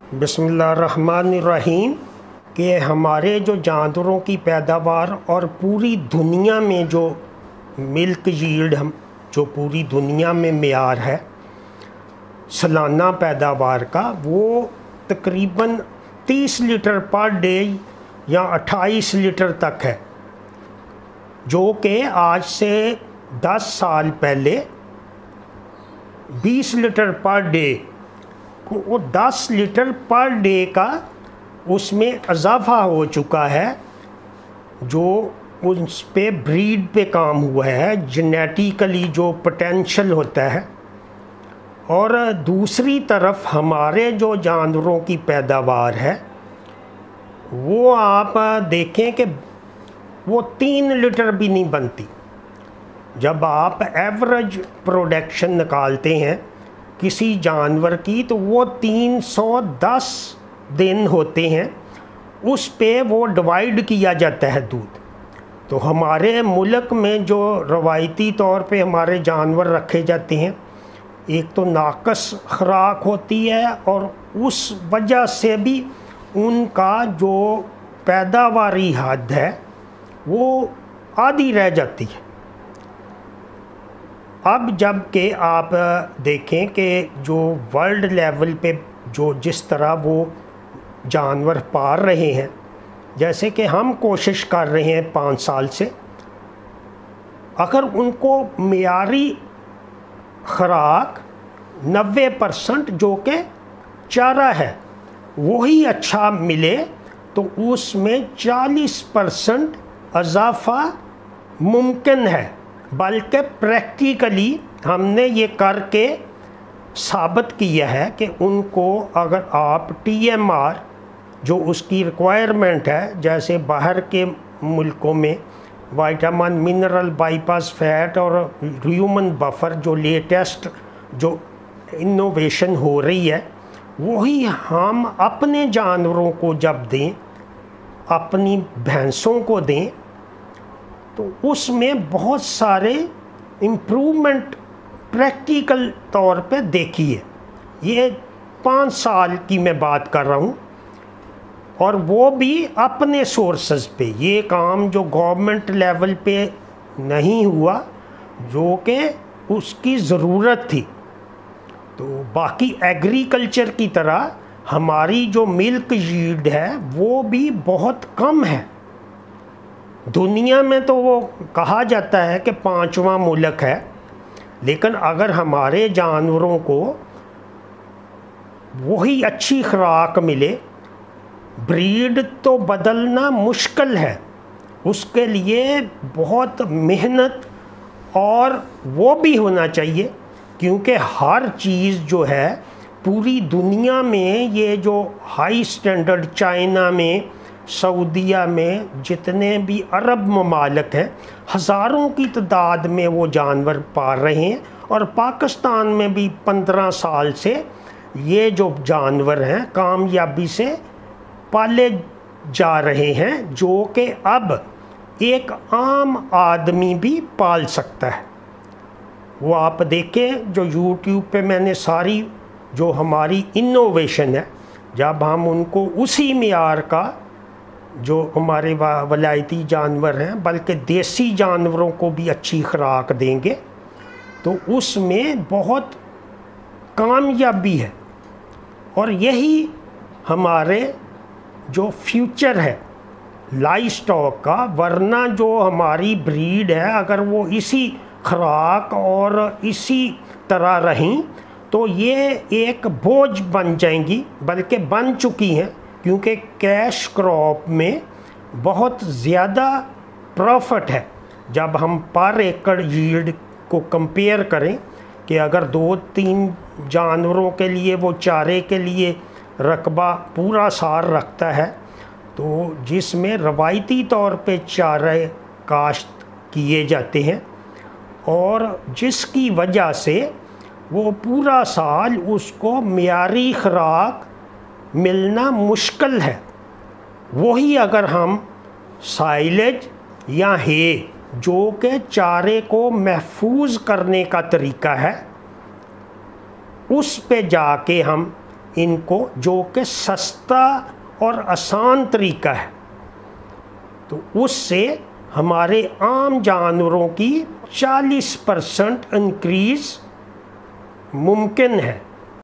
बिस्मिल्लाहिर्रहमानिर्रहीम कि हमारे जो जानवरों की पैदावार और पूरी दुनिया में जो मिल्क यील्ड हम जो पूरी दुनिया में मेयार है सालाना पैदावार का, वो तकरीबन 30 लीटर पर डे या 28 लीटर तक है, जो कि आज से 10 साल पहले 20 लीटर पर डे को, वो 10 लीटर पर डे का उसमें इजाफा हो चुका है, जो उस पे ब्रीड पे काम हुआ है, जेनेटिकली जो पोटेंशियल होता है। और दूसरी तरफ हमारे जो जानवरों की पैदावार है वो आप देखें कि वो 3 लीटर भी नहीं बनती। जब आप एवरेज प्रोडक्शन निकालते हैं किसी जानवर की तो वो 310 दिन होते हैं, उस पे वो डिवाइड किया जाता है दूध। तो हमारे मुल्क में जो रवायती तौर पे हमारे जानवर रखे जाते हैं, एक तो नाकस खुराक होती है और उस वजह से भी उनका जो पैदावारी हद है वो आधी रह जाती है। अब जब के आप देखें कि जो वर्ल्ड लेवल पे जो जिस तरह वो जानवर पाल रहे हैं, जैसे कि हम कोशिश कर रहे हैं 5 साल से, अगर उनको मियारी खुराक 90% जो कि चारा है वही अच्छा मिले तो उसमें 40% इजाफा मुमकिन है। बल्कि प्रैक्टिकली हमने ये करके साबित किया है कि उनको अगर आप TMR जो उसकी रिक्वायरमेंट है, जैसे बाहर के मुल्कों में विटामिन मिनरल बाईपास फैट और ह्यूमन बफर जो लेटेस्ट जो इनोवेशन हो रही है, वही हम अपने जानवरों को जब दें, अपनी भैंसों को दें, तो उसमें बहुत सारे इम्प्रूवमेंट प्रैक्टिकल तौर पे देखिए। ये 5 साल की मैं बात कर रहा हूँ और वो भी अपने सोर्सेज पे। ये काम जो गवर्नमेंट लेवल पे नहीं हुआ, जो कि उसकी ज़रूरत थी। तो बाकी एग्रीकल्चर की तरह हमारी जो मिल्क यील्ड है वो भी बहुत कम है। दुनिया में तो वो कहा जाता है कि 5वां मुल्क है, लेकिन अगर हमारे जानवरों को वही अच्छी खुराक मिले, ब्रीड तो बदलना मुश्किल है, उसके लिए बहुत मेहनत और वो भी होना चाहिए, क्योंकि हर चीज़ जो है पूरी दुनिया में, ये जो हाई स्टैंडर्ड चाइना में, सऊदीया में, जितने भी अरब ममालिक हैं, हज़ारों की तादाद में वो जानवर पाल रहे हैं। और पाकिस्तान में भी 15 साल से ये जो जानवर हैं कामयाबी से पाले जा रहे हैं, जो कि अब एक आम आदमी भी पाल सकता है। वो आप देखें जो YouTube पे मैंने सारी जो हमारी इनोवेशन है, जब हम उनको उसी मियार का जो हमारे वलायती जानवर हैं, बल्कि देसी जानवरों को भी अच्छी खुराक देंगे, तो उसमें बहुत कामयाबी है। और यही हमारे जो फ्यूचर है लाइव स्टॉक का। वरना जो हमारी ब्रीड है, अगर वो इसी खुराक और इसी तरह रहीं तो ये एक बोझ बन जाएंगी, बल्कि बन चुकी हैं, क्योंकि कैश क्रॉप में बहुत ज़्यादा प्रॉफिट है। जब हम पर एकड़ यील्ड को कंपेयर करें कि अगर 2-3 जानवरों के लिए वो चारे के लिए रकबा पूरा साल रखता है, तो जिसमें रवायती तौर पे चारे काश्त किए जाते हैं और जिसकी वजह से वो पूरा साल उसको मियारी खुराक मिलना मुश्किल है, वही अगर हम साइलेज या हे जो कि चारे को महफूज करने का तरीका है, उस पे जाके हम इनको, जो कि सस्ता और आसान तरीका है। तो उससे हमारे आम जानवरों की 40% इंक्रीज़ मुमकिन है।